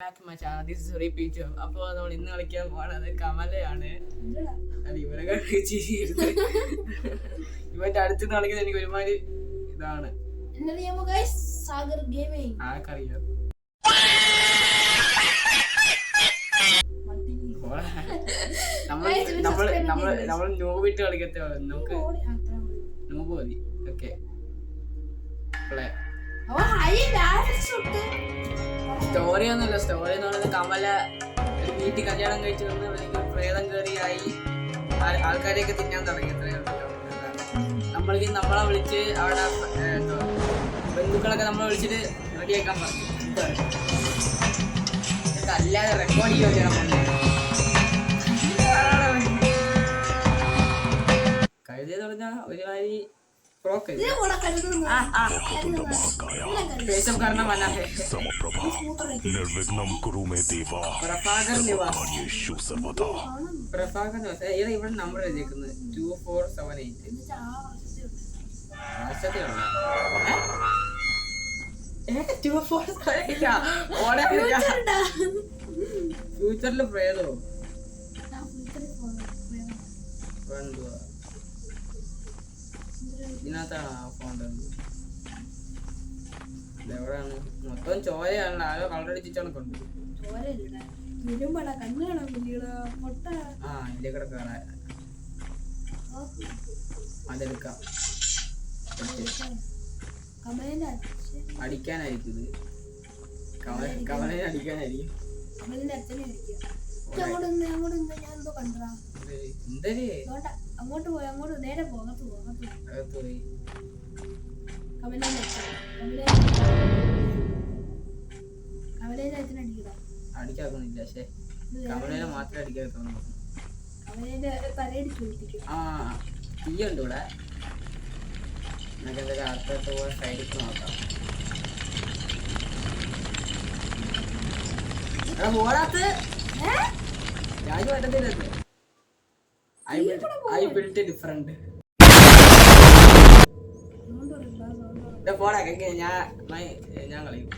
അപ്പൊ നമ്മൾ ഇന്ന് കളിക്കാൻ പോണത് കമലയാണ്. ഇവന്റെ അടുത്ത് കളിക്കുന്നത് എനിക്ക് ഒരുമാതിരി ഇതാണ്. ആർക്കറിയാം നമ്മൾ നോവിട്ട് കളിക്കത്തേ ഉള്ളൂ. നമുക്ക് നോബ് മതി. ഓക്കെ സ്റ്റോറി ഒന്നുമില്ല. സ്റ്റോറി എന്ന് പറയുന്നത് കമല വീട്ടിൽ കല്യാണം കഴിച്ചു വന്ന് പ്രേതം കയറിയായി ആൾക്കാരെയൊക്കെ തിന്നാൻ തുടങ്ങി. നമ്മളെ വിളിച്ച് അവിടെ ബന്ധുക്കളൊക്കെ നമ്മളെ വിളിച്ചിട്ട് റെഡിയാക്കാൻ പറഞ്ഞു. അല്ലാതെ റെക്കോർഡ് ചെയ്യാൻ കഴുതിയെന്ന് പറഞ്ഞാൽ ഒരുമാതിരി ഇവിടെ നമ്പർ എഴുതിയേക്കുന്നത് 2478. ഫ്യൂച്ചറില് പ്രേതോ ഇതിനകത്താണ് ആ ഫോൺ. ഇതെവിടെയാണ്? മൊത്തം ചോരയാണല്ലോ. ആരോ കളറടിച്ചാണ് കൊണ്ട് ഇതിലെ കൂടെ കയറാൻ അതെടുക്കാം. അടിക്കാനായിരിക്കും ഇത്. കമലിനെ അടിക്കാനായിരിക്കും. അങ്ങോട്ട് പോയി അങ്ങോട്ട് നേരെ പോകത്ത് പോയി അടിക്കാക്കുന്നില്ല. പക്ഷെ കമലിനെ മാത്രമേ അടിക്കാത്തുള്ളൂ. തലയടിച്ചു തീയുണ്ട് ഇവിടെ. നമുക്ക് എന്തൊക്കെ അടുത്തോട്ട് പോയി സൈഡിൽ നോക്കാം. പോടാത്ത് Raju പറ്റത്തില്ലത്. I built a different. പോടാ ഞാൻ കളിക്കും.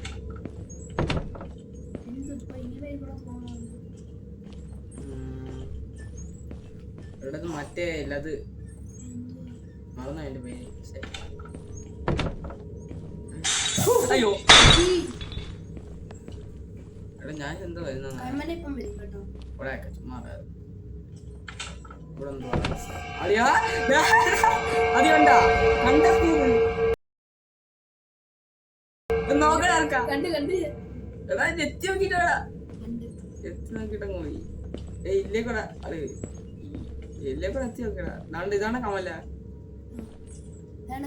ഇവിടെ മറ്റേ ഇല്ലത് മറന്നു അതിന്റെ പേര്. അയ്യോ എടാ ഞാൻ എന്തോ വരുന്ന ചുമ്മാ ഇതാണ്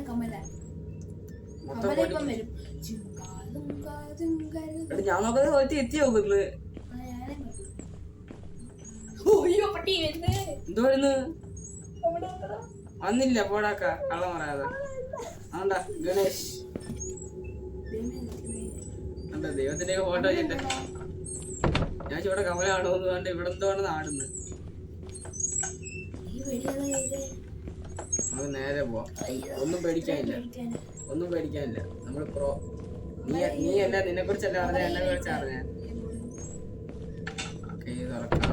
കമല. ഞാൻ നോക്കുന്നത് എത്തി നോക്കുന്നു. എന്തോ വന്നില്ല. പോടാക്ക കള്ളം പറയാതെ. ആണ്ടാ ഗണേഷ് എന്താ ദൈവത്തിന്റെ ഫോട്ടോ വെച്ചിട്ട് ഞാൻ ഇവിടെ കമല ആണോന്ന് കണ്ട് ഇവിടെ എന്തോ ആണ് ആടുന്നത്. നമുക്ക് നേരെ പോവാം. ഒന്നും പേടിക്കാനില്ല. നമ്മള് പ്രോ. നീ അല്ല നിന്നെ കുറിച്ചല്ല പറഞ്ഞ എന്നെ കുറിച്ച് അറിഞ്ഞ. തുറക്കാം.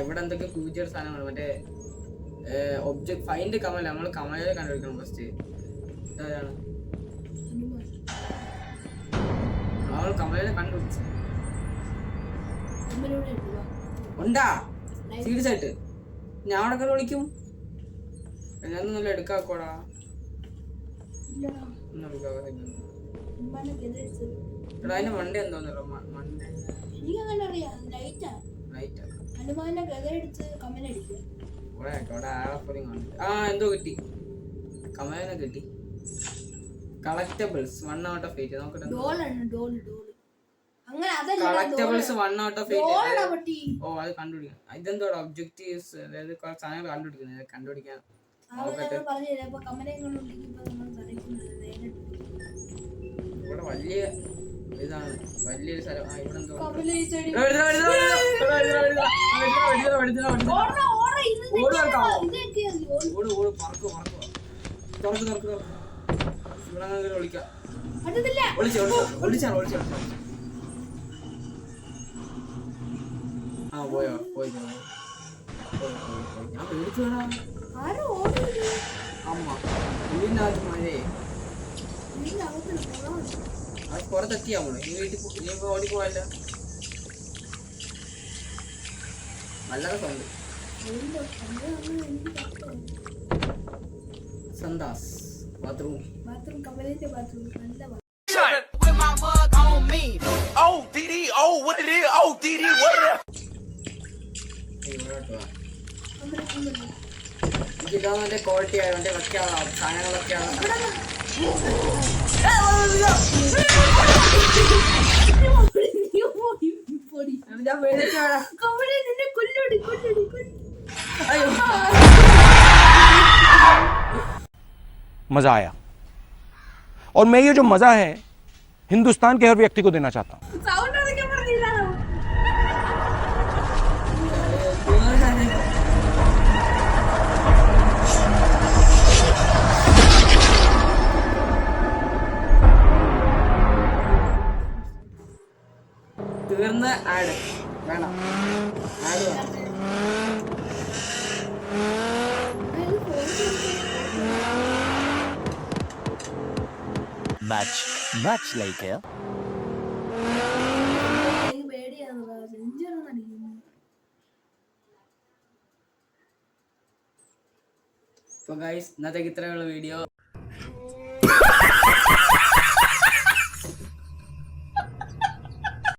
ഇവിടെ എന്തൊക്കെ ഫ്യൂച്ചർ സാധനങ്ങൾ മറ്റേ ഒബ്ജക്ട് ഫൈൻഡ് കമല. നമ്മൾ കമലയെ കണ്ടുപിടിക്കണം ഫസ്റ്റ്. ഇതാണ് നമ്മൾ കമലയെ കണ്ടുപിടിച്ചു. ഉണ്ടാ സീരിയസ് ആയിട്ട് ഞാൻ അവിടെ ഒക്കെ വിളിക്കും. ഞാനൊന്നും എടുക്കാക്കോടാ. എടാ അതിന്റെ മണ്ടേ എന്തോന്നല്ലോ. മണ്ടേ എന്തോ കിട്ടി. കമലിനെ കിട്ടി. Collectibles 1 out of 8. നോക്കട്ടെ. Collectibles 1 out of 8. ഓ അത് കണ്ടുപിടിക്കണം. ഇതെന്തോടാ ഒബ്ജക്റ്റീവ്സ്. അതായത് കുറച്ച് സാധനങ്ങൾ കണ്ടുപിടിക്കാൻ ഇവിടെ വലിയ ഇതാണ്. വലിയൊരു സ്ഥലം. ഇവിടെ എന്തോ വിളിക്കാം. പോയോ പോയി ഞാൻ പേടിച്ചു വേണോ ആരോ ഓടുന്നത് അമ്മ വീടിനകത്ത് മഴയെ വീടിന്റെ അകത്തിന് പോകാൻ അത് പുറത്തെത്തിയാ നമ്മള് ഈ വീട്ടിൽ ഇനി ഓടിപ്പോവല്ല നല്ല സൗണ്ട് വീടിന്റെ എനിക്ക് പറ്റും സന്താസ് ബാത്റൂം ബാത്റൂം കമലിന്റെ ബാത്റൂം നല്ല With my mug on me. Oh, DD, oh, what it is? Oh, DD, what it is? എനിക്കിതാ നല്ല ക്വാളിറ്റി ആയതുകൊണ്ട് വെക്കാനുള്ള സാധനങ്ങളൊക്കെയാണ് ഞാൻ പേടിച്ചോടാ അയ്യോ मज़ा आया और मैं ये जो मज़ा है हिंदुस्तान के हर व्यक्ति को देना चाहता हूँ തീർന്ന ആഡ് വേണം ആഡ് വേണം Much later. പേടിയാണ് സെഞ്ചുറി അടിക്കുന്നു അപ്പോൾ ഗൈസ് ഇന്നത്തേക്ക് ഇത്രയുള്ള വീഡിയോ